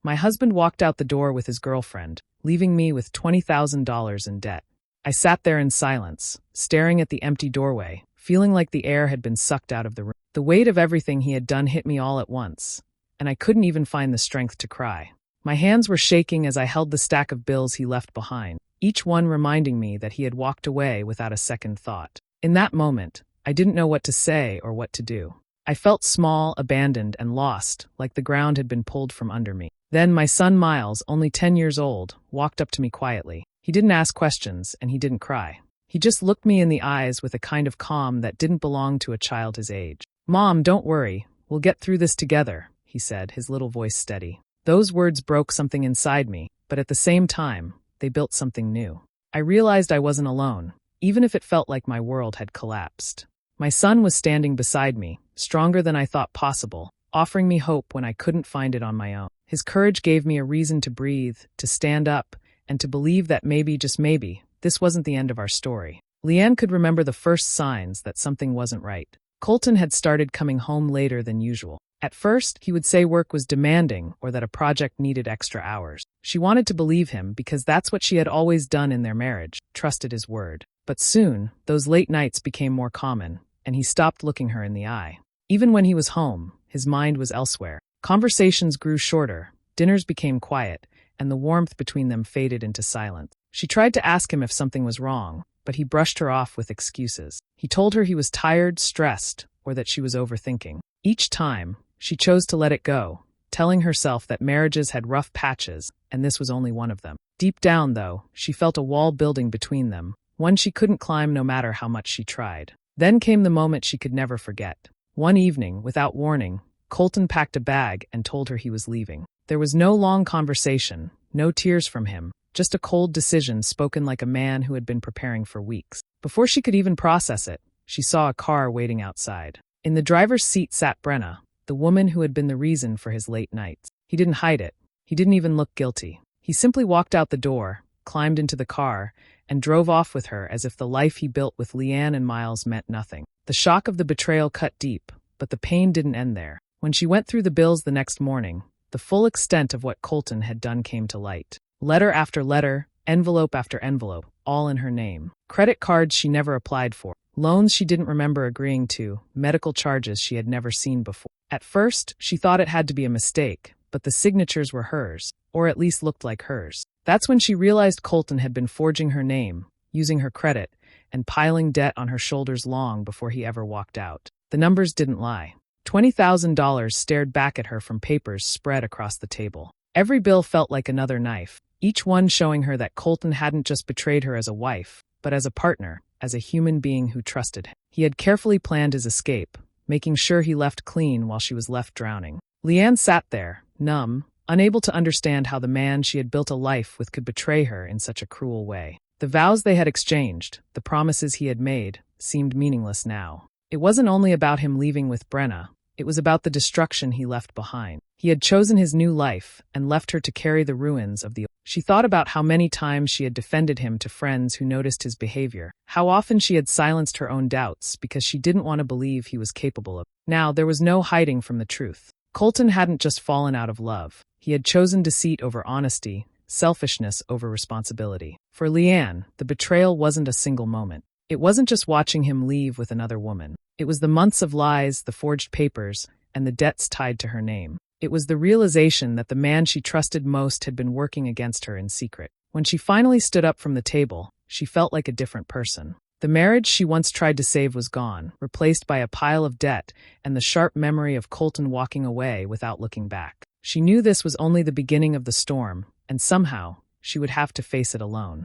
My husband walked out the door with his girlfriend, leaving me with $20,000 in debt. I sat there in silence, staring at the empty doorway, feeling like the air had been sucked out of the room. The weight of everything he had done hit me all at once, and I couldn't even find the strength to cry. My hands were shaking as I held the stack of bills he left behind, each one reminding me that he had walked away without a second thought. In that moment, I didn't know what to say or what to do. I felt small, abandoned, and lost, like the ground had been pulled from under me. Then my son Miles, only 10 years old, walked up to me quietly. He didn't ask questions, and he didn't cry. He just looked me in the eyes with a kind of calm that didn't belong to a child his age. "Mom, don't worry. We'll get through this together," he said, his little voice steady. Those words broke something inside me, but at the same time, they built something new. I realized I wasn't alone, even if it felt like my world had collapsed. My son was standing beside me, stronger than I thought possible, offering me hope when I couldn't find it on my own. His courage gave me a reason to breathe, to stand up, and to believe that maybe, just maybe, this wasn't the end of our story. Leanne could remember the first signs that something wasn't right. Colton had started coming home later than usual. At first, he would say work was demanding or that a project needed extra hours. She wanted to believe him because that's what she had always done in their marriage, trusted his word. But soon, those late nights became more common, and he stopped looking her in the eye. Even when he was home, his mind was elsewhere. Conversations grew shorter, dinners became quiet, and the warmth between them faded into silence. She tried to ask him if something was wrong, but he brushed her off with excuses. He told her he was tired, stressed, or that she was overthinking. Each time, she chose to let it go, telling herself that marriages had rough patches, and this was only one of them. Deep down, though, she felt a wall building between them, one she couldn't climb no matter how much she tried. Then came the moment she could never forget. One evening, without warning, Colton packed a bag and told her he was leaving. There was no long conversation, no tears from him, just a cold decision spoken like a man who had been preparing for weeks. Before she could even process it, she saw a car waiting outside. In the driver's seat sat Brenna, the woman who had been the reason for his late nights. He didn't hide it. He didn't even look guilty. He simply walked out the door, climbed into the car, and drove off with her as if the life he built with Leanne and Miles meant nothing. The shock of the betrayal cut deep, but the pain didn't end there. When she went through the bills the next morning, the full extent of what Colton had done came to light. Letter after letter, envelope after envelope, all in her name. Credit cards she never applied for, loans she didn't remember agreeing to, medical charges she had never seen before. At first, she thought it had to be a mistake, but the signatures were hers, or at least looked like hers. That's when she realized Colton had been forging her name, using her credit, and piling debt on her shoulders long before he ever walked out. The numbers didn't lie. $20,000 stared back at her from papers spread across the table. Every bill felt like another knife, each one showing her that Colton hadn't just betrayed her as a wife, but as a partner, as a human being who trusted him. He had carefully planned his escape, making sure he left clean while she was left drowning. Leanne sat there, numb, unable to understand how the man she had built a life with could betray her in such a cruel way. The vows they had exchanged, the promises he had made, seemed meaningless now. It wasn't only about him leaving with Brenna, it was about the destruction he left behind. He had chosen his new life and left her to carry the ruins of the old. She thought about how many times she had defended him to friends who noticed his behavior, how often she had silenced her own doubts because she didn't want to believe he was capable of. Now, there was no hiding from the truth. Colton hadn't just fallen out of love. He had chosen deceit over honesty, selfishness over responsibility. For Leanne, the betrayal wasn't a single moment. It wasn't just watching him leave with another woman. It was the months of lies, the forged papers, and the debts tied to her name. It was the realization that the man she trusted most had been working against her in secret. When she finally stood up from the table, she felt like a different person. The marriage she once tried to save was gone, replaced by a pile of debt and the sharp memory of Colton walking away without looking back. She knew this was only the beginning of the storm, and somehow, she would have to face it alone.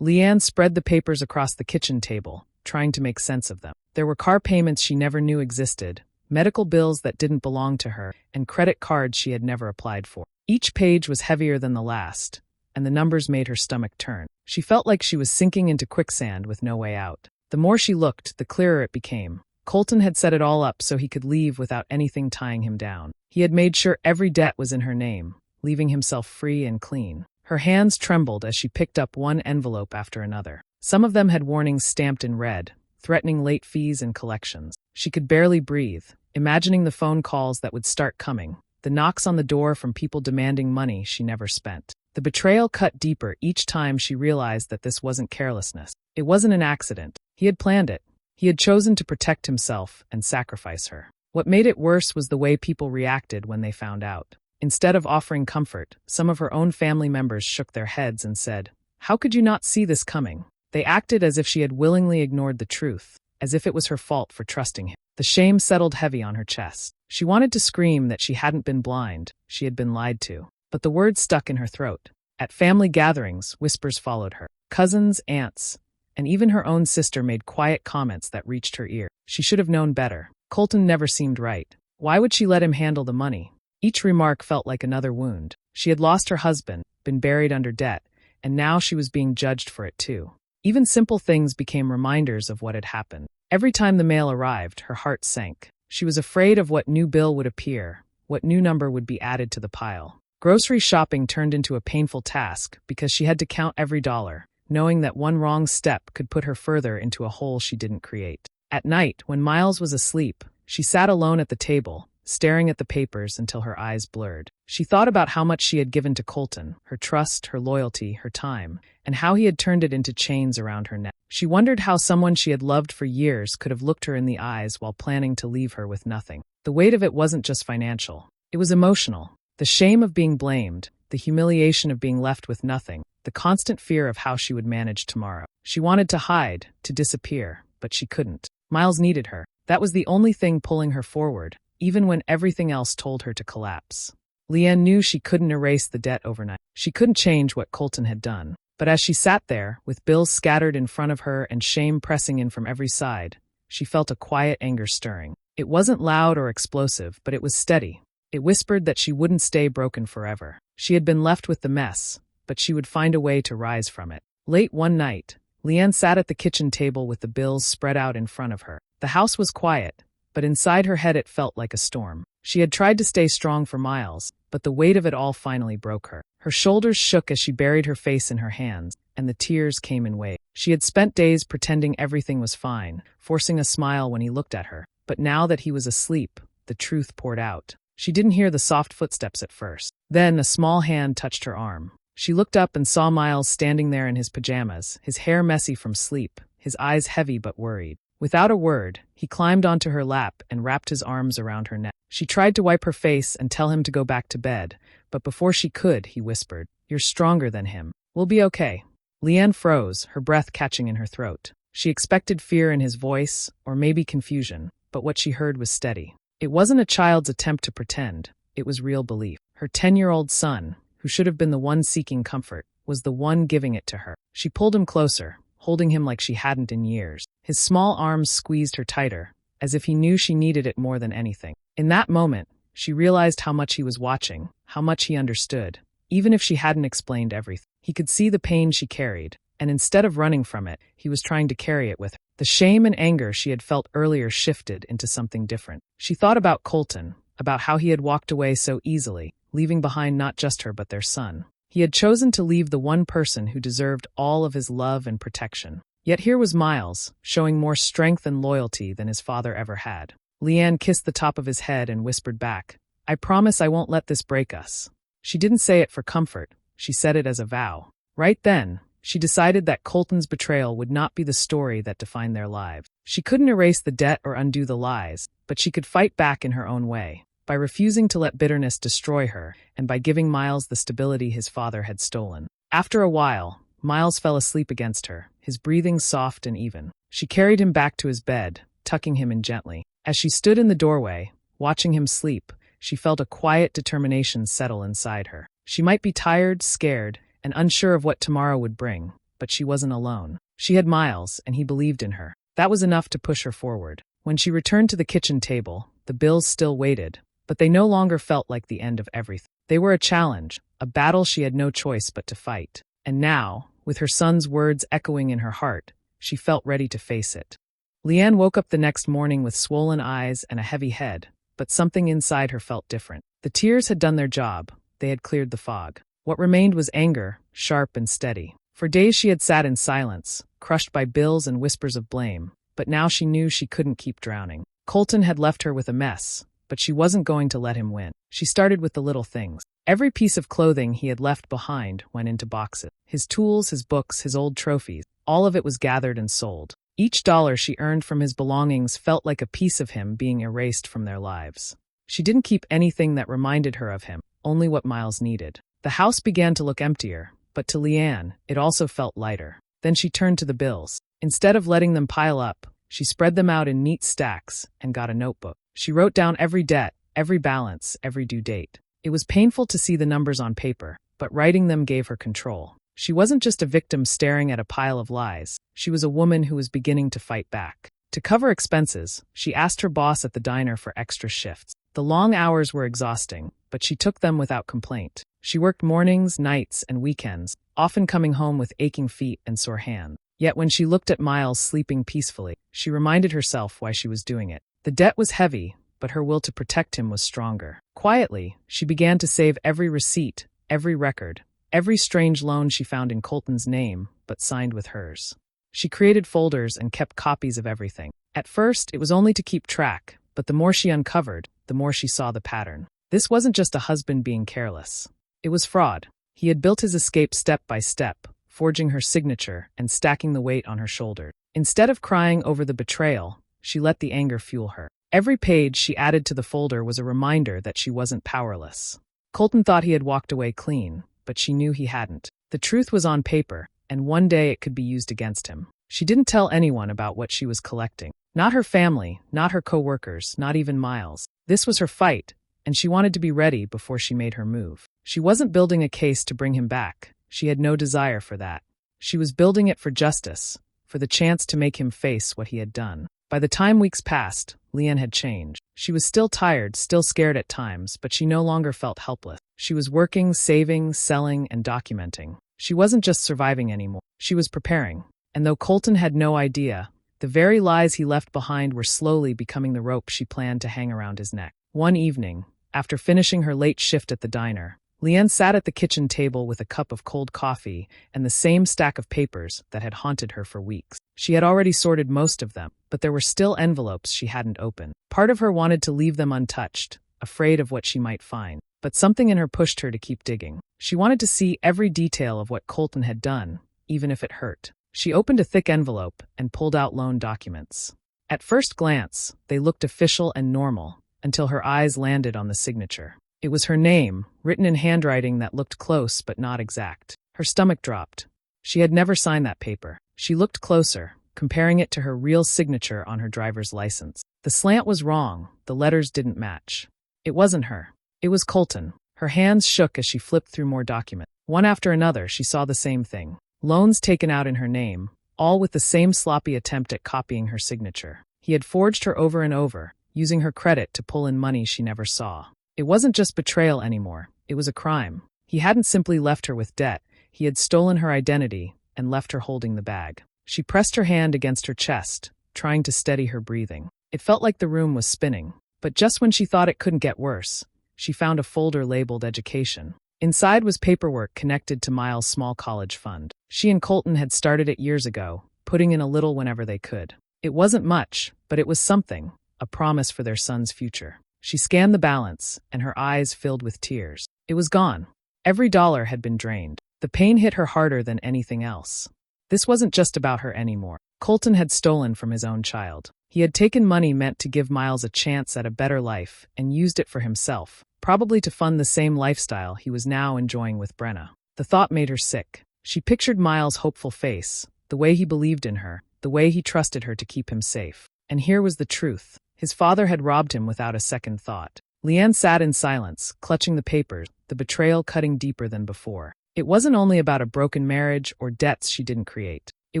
Leanne spread the papers across the kitchen table, trying to make sense of them. There were car payments she never knew existed, medical bills that didn't belong to her, and credit cards she had never applied for. Each page was heavier than the last, and the numbers made her stomach turn. She felt like she was sinking into quicksand with no way out. The more she looked, the clearer it became. Colton had set it all up so he could leave without anything tying him down. He had made sure every debt was in her name, leaving himself free and clean. Her hands trembled as she picked up one envelope after another. Some of them had warnings stamped in red, threatening late fees and collections. She could barely breathe, imagining the phone calls that would start coming, the knocks on the door from people demanding money she never spent. The betrayal cut deeper each time she realized that this wasn't carelessness. It wasn't an accident. He had planned it. He had chosen to protect himself and sacrifice her. What made it worse was the way people reacted when they found out. Instead of offering comfort, some of her own family members shook their heads and said, "How could you not see this coming?" They acted as if she had willingly ignored the truth, as if it was her fault for trusting him. The shame settled heavy on her chest. She wanted to scream that she hadn't been blind, she had been lied to. But the words stuck in her throat. At family gatherings, whispers followed her. Cousins, aunts, and even her own sister made quiet comments that reached her ear. She should have known better. Colton never seemed right. Why would she let him handle the money? Each remark felt like another wound. She had lost her husband, been buried under debt, and now she was being judged for it too. Even simple things became reminders of what had happened. Every time the mail arrived, her heart sank. She was afraid of what new bill would appear, what new number would be added to the pile. Grocery shopping turned into a painful task because she had to count every dollar, knowing that one wrong step could put her further into a hole she didn't create. At night, when Miles was asleep, she sat alone at the table, staring at the papers until her eyes blurred. She thought about how much she had given to Colton, her trust, her loyalty, her time, and how he had turned it into chains around her neck. She wondered how someone she had loved for years could have looked her in the eyes while planning to leave her with nothing. The weight of it wasn't just financial. It was emotional. The shame of being blamed, the humiliation of being left with nothing, the constant fear of how she would manage tomorrow. She wanted to hide, to disappear, but she couldn't. Miles needed her. That was the only thing pulling her forward, even when everything else told her to collapse. Leanne knew she couldn't erase the debt overnight. She couldn't change what Colton had done. But as she sat there, with bills scattered in front of her and shame pressing in from every side, she felt a quiet anger stirring. It wasn't loud or explosive, but it was steady. It whispered that she wouldn't stay broken forever. She had been left with the mess, but she would find a way to rise from it. Late one night, Leanne sat at the kitchen table with the bills spread out in front of her. The house was quiet, but inside her head it felt like a storm. She had tried to stay strong for Miles, but the weight of it all finally broke her. Her shoulders shook as she buried her face in her hands, and the tears came in waves. She had spent days pretending everything was fine, forcing a smile when he looked at her. But now that he was asleep, the truth poured out. She didn't hear the soft footsteps at first. Then a small hand touched her arm. She looked up and saw Miles standing there in his pajamas, his hair messy from sleep, his eyes heavy but worried. Without a word, he climbed onto her lap and wrapped his arms around her neck. She tried to wipe her face and tell him to go back to bed, but before she could, he whispered, "You're stronger than him. We'll be okay." Leanne froze, her breath catching in her throat. She expected fear in his voice, or maybe confusion, but what she heard was steady. It wasn't a child's attempt to pretend, it was real belief. Her 10-year-old son, who should have been the one seeking comfort, was the one giving it to her. She pulled him closer, holding him like she hadn't in years. His small arms squeezed her tighter, as if he knew she needed it more than anything. In that moment, she realized how much he was watching, how much he understood. Even if she hadn't explained everything, he could see the pain she carried, and instead of running from it, he was trying to carry it with her. The shame and anger she had felt earlier shifted into something different. She thought about Colton, about how he had walked away so easily, leaving behind not just her but their son. He had chosen to leave the one person who deserved all of his love and protection. Yet here was Miles, showing more strength and loyalty than his father ever had. Leanne kissed the top of his head and whispered back, "I promise I won't let this break us." She didn't say it for comfort, she said it as a vow. Right then, she decided that Colton's betrayal would not be the story that defined their lives. She couldn't erase the debt or undo the lies, but she could fight back in her own way, by refusing to let bitterness destroy her and by giving Miles the stability his father had stolen. After a while, Miles fell asleep against her, his breathing soft and even. She carried him back to his bed, tucking him in gently. As she stood in the doorway, watching him sleep, she felt a quiet determination settle inside her. She might be tired, scared, and unsure of what tomorrow would bring, but she wasn't alone. She had Miles, and he believed in her. That was enough to push her forward. When she returned to the kitchen table, the bills still waited, but they no longer felt like the end of everything. They were a challenge, a battle she had no choice but to fight. And now, with her son's words echoing in her heart, she felt ready to face it. Leanne woke up the next morning with swollen eyes and a heavy head, but something inside her felt different. The tears had done their job, they had cleared the fog. What remained was anger, sharp and steady. For days she had sat in silence, crushed by bills and whispers of blame, but now she knew she couldn't keep drowning. Colton had left her with a mess, but she wasn't going to let him win. She started with the little things. Every piece of clothing he had left behind went into boxes. His tools, his books, his old trophies, all of it was gathered and sold. Each dollar she earned from his belongings felt like a piece of him being erased from their lives. She didn't keep anything that reminded her of him, only what Miles needed. The house began to look emptier, but to Leanne, it also felt lighter. Then she turned to the bills. Instead of letting them pile up, she spread them out in neat stacks and got a notebook. She wrote down every debt, every balance, every due date. It was painful to see the numbers on paper, but writing them gave her control. She wasn't just a victim staring at a pile of lies. She was a woman who was beginning to fight back. To cover expenses, she asked her boss at the diner for extra shifts. The long hours were exhausting, but she took them without complaint. She worked mornings, nights, and weekends, often coming home with aching feet and sore hands. Yet when she looked at Miles sleeping peacefully, she reminded herself why she was doing it. The debt was heavy, but her will to protect him was stronger. Quietly, she began to save every receipt, every record, every strange loan she found in Colton's name, but signed with hers. She created folders and kept copies of everything. At first, it was only to keep track, but the more she uncovered, the more she saw the pattern. This wasn't just a husband being careless. It was fraud. He had built his escape step by step, forging her signature and stacking the weight on her shoulders. Instead of crying over the betrayal, she let the anger fuel her. Every page she added to the folder was a reminder that she wasn't powerless. Colton thought he had walked away clean, but she knew he hadn't. The truth was on paper, and one day it could be used against him. She didn't tell anyone about what she was collecting. Not her family, not her co-workers, not even Miles. This was her fight, and she wanted to be ready before she made her move. She wasn't building a case to bring him back. She had no desire for that. She was building it for justice, for the chance to make him face what he had done. By the time weeks passed, Leanne had changed. She was still tired, still scared at times, but she no longer felt helpless. She was working, saving, selling, and documenting. She wasn't just surviving anymore. She was preparing. And though Colton had no idea, the very lies he left behind were slowly becoming the rope she planned to hang around his neck. One evening, after finishing her late shift at the diner, Leanne sat at the kitchen table with a cup of cold coffee and the same stack of papers that had haunted her for weeks. She had already sorted most of them, but there were still envelopes she hadn't opened. Part of her wanted to leave them untouched, afraid of what she might find, but something in her pushed her to keep digging. She wanted to see every detail of what Colton had done, even if it hurt. She opened a thick envelope and pulled out loan documents. At first glance, they looked official and normal, until her eyes landed on the signature. It was her name, written in handwriting that looked close but not exact. Her stomach dropped. She had never signed that paper. She looked closer, comparing it to her real signature on her driver's license. The slant was wrong. The letters didn't match. It wasn't her. It was Colton. Her hands shook as she flipped through more documents. One after another, she saw the same thing. Loans taken out in her name, all with the same sloppy attempt at copying her signature. He had forged her over and over, using her credit to pull in money she never saw. It wasn't just betrayal anymore. It was a crime. He hadn't simply left her with debt. He had stolen her identity and left her holding the bag. She pressed her hand against her chest, trying to steady her breathing. It felt like the room was spinning. But just when she thought it couldn't get worse, she found a folder labeled education. Inside was paperwork connected to Miles' small college fund. She and Colton had started it years ago, putting in a little whenever they could. It wasn't much, but it was something, a promise for their son's future. She scanned the balance, and her eyes filled with tears. It was gone. Every dollar had been drained. The pain hit her harder than anything else. This wasn't just about her anymore. Colton had stolen from his own child. He had taken money meant to give Miles a chance at a better life and used it for himself, probably to fund the same lifestyle he was now enjoying with Brenna. The thought made her sick. She pictured Miles' hopeful face, the way he believed in her, the way he trusted her to keep him safe. And here was the truth. His father had robbed him without a second thought. Leanne sat in silence, clutching the papers, the betrayal cutting deeper than before. It wasn't only about a broken marriage or debts she didn't create. It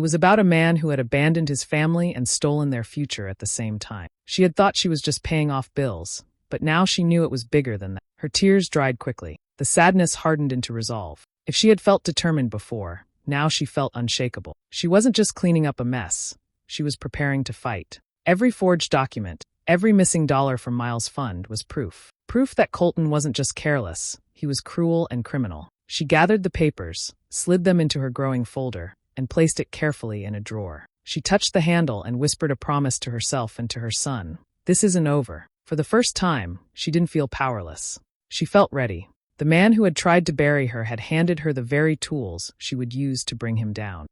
was about a man who had abandoned his family and stolen their future at the same time. She had thought she was just paying off bills, but now she knew it was bigger than that. Her tears dried quickly. The sadness hardened into resolve. If she had felt determined before, now she felt unshakable. She wasn't just cleaning up a mess. She was preparing to fight. Every forged document, every missing dollar from Miles' fund was proof. Proof that Colton wasn't just careless, he was cruel and criminal. She gathered the papers, slid them into her growing folder, and placed it carefully in a drawer. She touched the handle and whispered a promise to herself and to her son. This isn't over. For the first time, she didn't feel powerless. She felt ready. The man who had tried to bury her had handed her the very tools she would use to bring him down.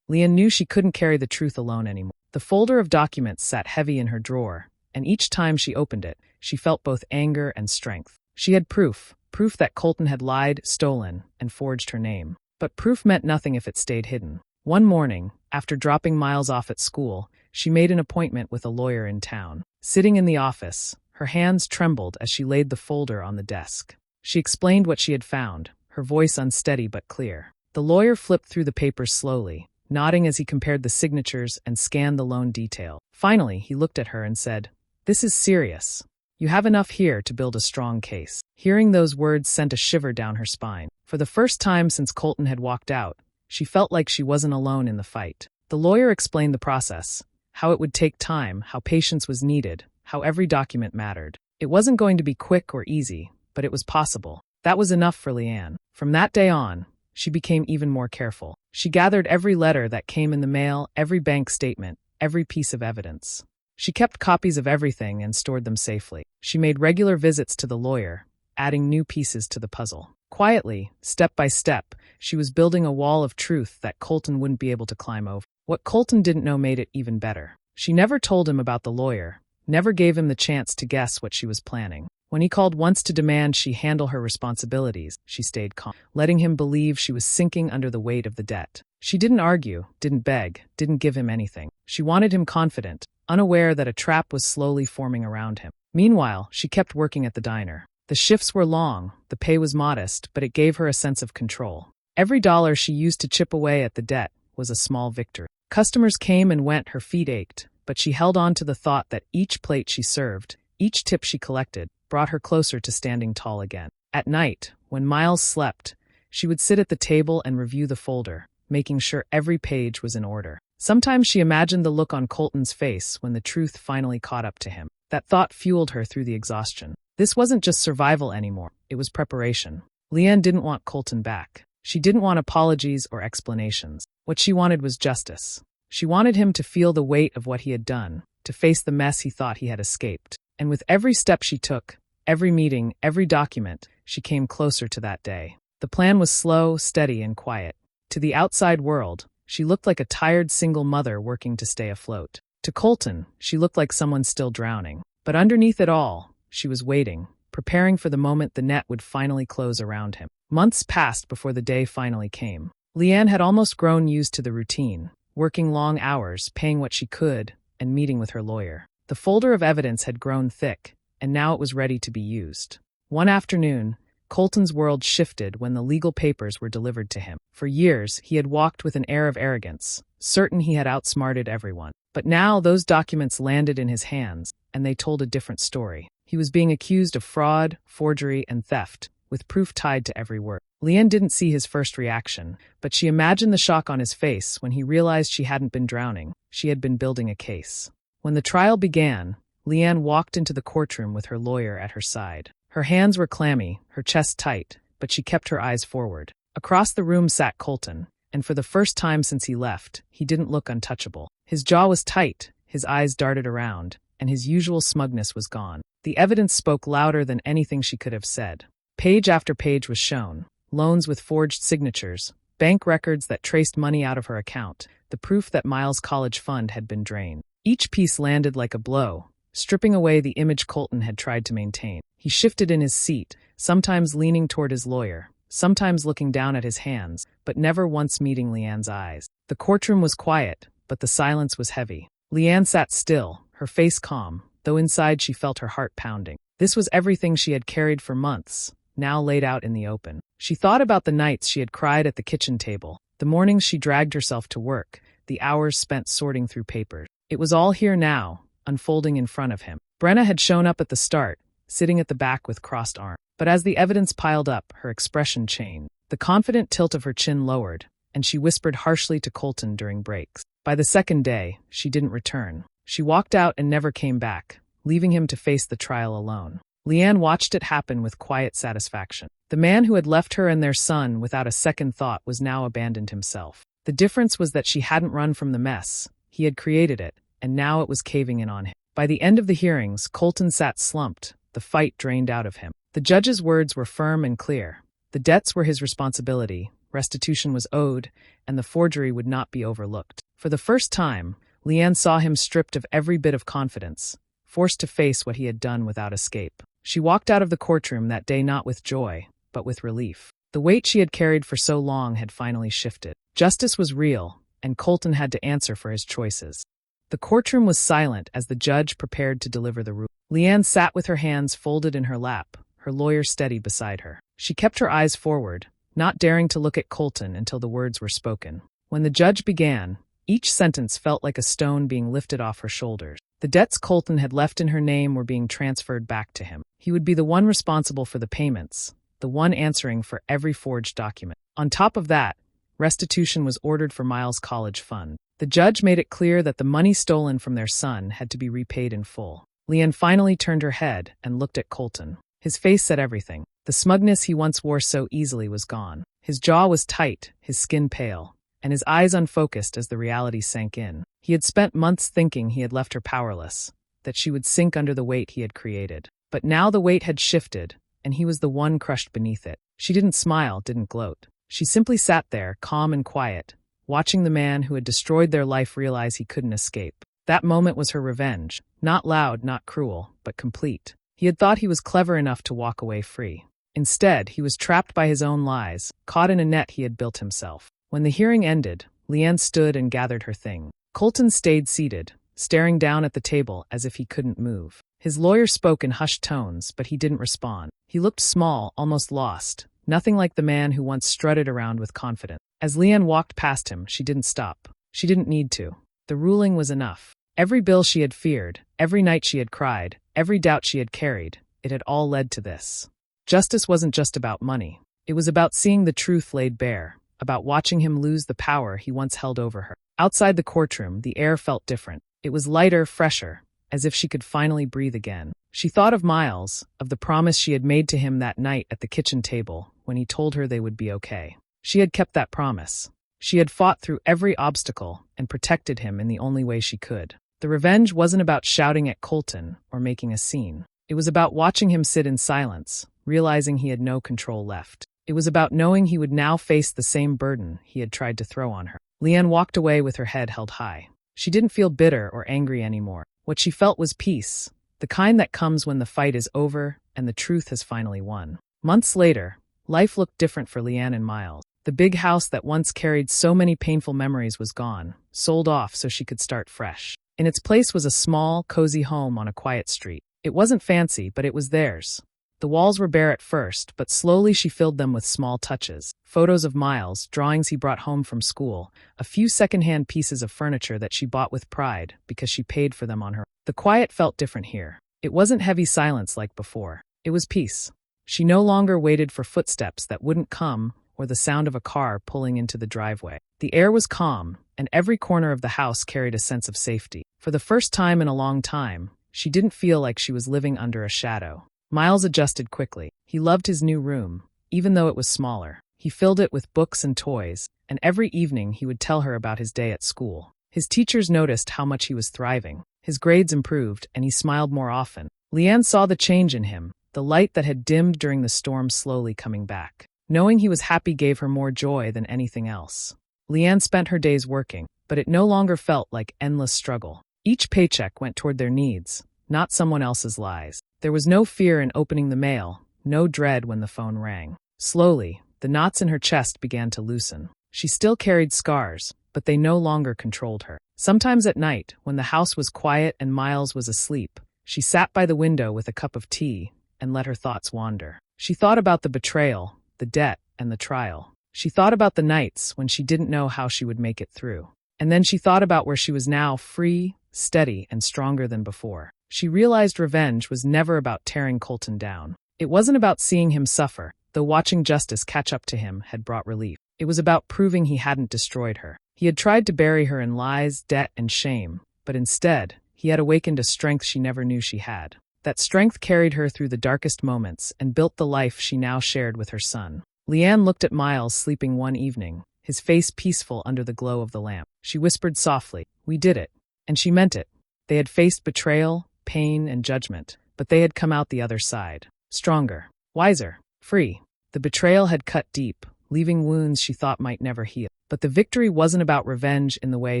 Leanne knew she couldn't carry the truth alone anymore. The folder of documents sat heavy in her drawer, and each time she opened it, she felt both anger and strength. She had proof that Colton had lied, stolen, and forged her name. But proof meant nothing if it stayed hidden. One morning, after dropping Miles off at school, she made an appointment with a lawyer in town. Sitting in the office, her hands trembled as she laid the folder on the desk. She explained what she had found, her voice unsteady but clear. The lawyer flipped through the papers slowly, nodding as he compared the signatures and scanned the loan detail. Finally, he looked at her and said, "This is serious. You have enough here to build a strong case." Hearing those words sent a shiver down her spine. For the first time since Colton had walked out, she felt like she wasn't alone in the fight. The lawyer explained the process, how it would take time, how patience was needed, how every document mattered. It wasn't going to be quick or easy, but it was possible. That was enough for Leanne. From that day on, she became even more careful. She gathered every letter that came in the mail, every bank statement, every piece of evidence. She kept copies of everything and stored them safely. She made regular visits to the lawyer, adding new pieces to the puzzle. Quietly, step by step, she was building a wall of truth that Colton wouldn't be able to climb over. What Colton didn't know made it even better. She never told him about the lawyer, never gave him the chance to guess what she was planning. When he called once to demand she handle her responsibilities, she stayed calm, letting him believe she was sinking under the weight of the debt. She didn't argue, didn't beg, didn't give him anything. She wanted him confident, unaware that a trap was slowly forming around him. Meanwhile, she kept working at the diner. The shifts were long, the pay was modest, but it gave her a sense of control. Every dollar she used to chip away at the debt was a small victory. Customers came and went, her feet ached, but she held on to the thought that each plate she served, each tip she collected, brought her closer to standing tall again. At night, when Miles slept, she would sit at the table and review the folder, making sure every page was in order. Sometimes she imagined the look on Colton's face when the truth finally caught up to him. That thought fueled her through the exhaustion. This wasn't just survival anymore, it was preparation. Leanne didn't want Colton back. She didn't want apologies or explanations. What she wanted was justice. She wanted him to feel the weight of what he had done, to face the mess he thought he had escaped. And with every step she took, every meeting, every document, she came closer to that day. The plan was slow, steady, and quiet. To the outside world, she looked like a tired single mother working to stay afloat. To Colton, she looked like someone still drowning. But underneath it all, she was waiting, preparing for the moment the net would finally close around him. Months passed before the day finally came. Leanne had almost grown used to the routine, working long hours, paying what she could, and meeting with her lawyer. The folder of evidence had grown thick, and now it was ready to be used. One afternoon, Colton's world shifted when the legal papers were delivered to him. For years, he had walked with an air of arrogance, certain he had outsmarted everyone. But now those documents landed in his hands, and they told a different story. He was being accused of fraud, forgery, and theft, with proof tied to every word. Leanne didn't see his first reaction, but she imagined the shock on his face when he realized she hadn't been drowning. She had been building a case. When the trial began, Leanne walked into the courtroom with her lawyer at her side. Her hands were clammy, her chest tight, but she kept her eyes forward. Across the room sat Colton, and for the first time since he left, he didn't look untouchable. His jaw was tight, his eyes darted around, and his usual smugness was gone. The evidence spoke louder than anything she could have said. Page after page was shown, loans with forged signatures, bank records that traced money out of her account, the proof that Miles' college fund had been drained. Each piece landed like a blow, stripping away the image Colton had tried to maintain. He shifted in his seat, sometimes leaning toward his lawyer, sometimes looking down at his hands, but never once meeting Leanne's eyes. The courtroom was quiet, but the silence was heavy. Leanne sat still, her face calm, though inside she felt her heart pounding. This was everything she had carried for months, now laid out in the open. She thought about the nights she had cried at the kitchen table, the mornings she dragged herself to work, the hours spent sorting through papers. It was all here now, unfolding in front of him. Brenna had shown up at the start, sitting at the back with crossed arms. But as the evidence piled up, her expression changed. The confident tilt of her chin lowered, and she whispered harshly to Colton during breaks. By the second day, she didn't return. She walked out and never came back, leaving him to face the trial alone. Leanne watched it happen with quiet satisfaction. The man who had left her and their son without a second thought was now abandoned himself. The difference was that she hadn't run from the mess. He had created it, and now it was caving in on him. By the end of the hearings, Colton sat slumped, the fight drained out of him. The judge's words were firm and clear. The debts were his responsibility, restitution was owed, and the forgery would not be overlooked. For the first time, Leanne saw him stripped of every bit of confidence, forced to face what he had done without escape. She walked out of the courtroom that day not with joy, but with relief. The weight she had carried for so long had finally shifted. Justice was real, and Colton had to answer for his choices. The courtroom was silent as the judge prepared to deliver the ruling. Leanne sat with her hands folded in her lap, her lawyer steady beside her. She kept her eyes forward, not daring to look at Colton until the words were spoken. When the judge began, each sentence felt like a stone being lifted off her shoulders. The debts Colton had left in her name were being transferred back to him. He would be the one responsible for the payments, the one answering for every forged document. On top of that, restitution was ordered for Miles' college fund. The judge made it clear that the money stolen from their son had to be repaid in full. Leanne finally turned her head and looked at Colton. His face said everything. The smugness he once wore so easily was gone. His jaw was tight, his skin pale, and his eyes unfocused as the reality sank in. He had spent months thinking he had left her powerless, that she would sink under the weight he had created. But now the weight had shifted, and he was the one crushed beneath it. She didn't smile, didn't gloat. She simply sat there, calm and quiet, watching the man who had destroyed their life realize he couldn't escape. That moment was her revenge, not loud, not cruel, but complete. He had thought he was clever enough to walk away free. Instead, he was trapped by his own lies, caught in a net he had built himself. When the hearing ended, Leanne stood and gathered her thing. Colton stayed seated, staring down at the table as if he couldn't move. His lawyer spoke in hushed tones, but he didn't respond. He looked small, almost lost, nothing like the man who once strutted around with confidence. As Leanne walked past him, she didn't stop. She didn't need to. The ruling was enough. Every bill she had feared, every night she had cried, every doubt she had carried, it had all led to this. Justice wasn't just about money. It was about seeing the truth laid bare, about watching him lose the power he once held over her. Outside the courtroom, the air felt different. It was lighter, fresher, as if she could finally breathe again. She thought of Miles, of the promise she had made to him that night at the kitchen table when he told her they would be okay. She had kept that promise. She had fought through every obstacle and protected him in the only way she could. The revenge wasn't about shouting at Colton or making a scene. It was about watching him sit in silence, realizing he had no control left. It was about knowing he would now face the same burden he had tried to throw on her. Leanne walked away with her head held high. She didn't feel bitter or angry anymore. What she felt was peace, the kind that comes when the fight is over and the truth has finally won. Months later, life looked different for Leanne and Miles. The big house that once carried so many painful memories was gone, sold off so she could start fresh. In its place was a small, cozy home on a quiet street. It wasn't fancy, but it was theirs. The walls were bare at first, but slowly she filled them with small touches. Photos of Miles, drawings he brought home from school, a few secondhand pieces of furniture that she bought with pride because she paid for them on her own. The quiet felt different here. It wasn't heavy silence like before. It was peace. She no longer waited for footsteps that wouldn't come or the sound of a car pulling into the driveway. The air was calm, and every corner of the house carried a sense of safety. For the first time in a long time, she didn't feel like she was living under a shadow. Miles adjusted quickly. He loved his new room, even though it was smaller. He filled it with books and toys, and every evening he would tell her about his day at school. His teachers noticed how much he was thriving. His grades improved, and he smiled more often. Leanne saw the change in him, the light that had dimmed during the storm slowly coming back. Knowing he was happy gave her more joy than anything else. Leanne spent her days working, but it no longer felt like endless struggle. Each paycheck went toward their needs, not someone else's lies. There was no fear in opening the mail, no dread when the phone rang. Slowly, the knots in her chest began to loosen. She still carried scars, but they no longer controlled her. Sometimes at night, when the house was quiet and Miles was asleep, she sat by the window with a cup of tea and let her thoughts wander. She thought about the betrayal, the debt, and the trial. She thought about the nights when she didn't know how she would make it through. And then she thought about where she was now, free, steady, and stronger than before. She realized revenge was never about tearing Colton down. It wasn't about seeing him suffer, though watching justice catch up to him had brought relief. It was about proving he hadn't destroyed her. He had tried to bury her in lies, debt, and shame, but instead, he had awakened a strength she never knew she had. That strength carried her through the darkest moments and built the life she now shared with her son. Leanne looked at Miles sleeping one evening, his face peaceful under the glow of the lamp. She whispered softly, "We did it." And she meant it. They had faced betrayal, pain, and judgment, but they had come out the other side. Stronger, wiser, free. The betrayal had cut deep, leaving wounds she thought might never heal. But the victory wasn't about revenge in the way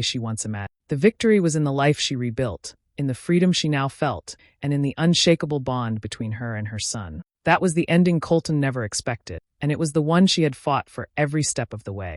she once imagined. The victory was in the life she rebuilt, in the freedom she now felt, and in the unshakable bond between her and her son. That was the ending Colton never expected, and it was the one she had fought for every step of the way.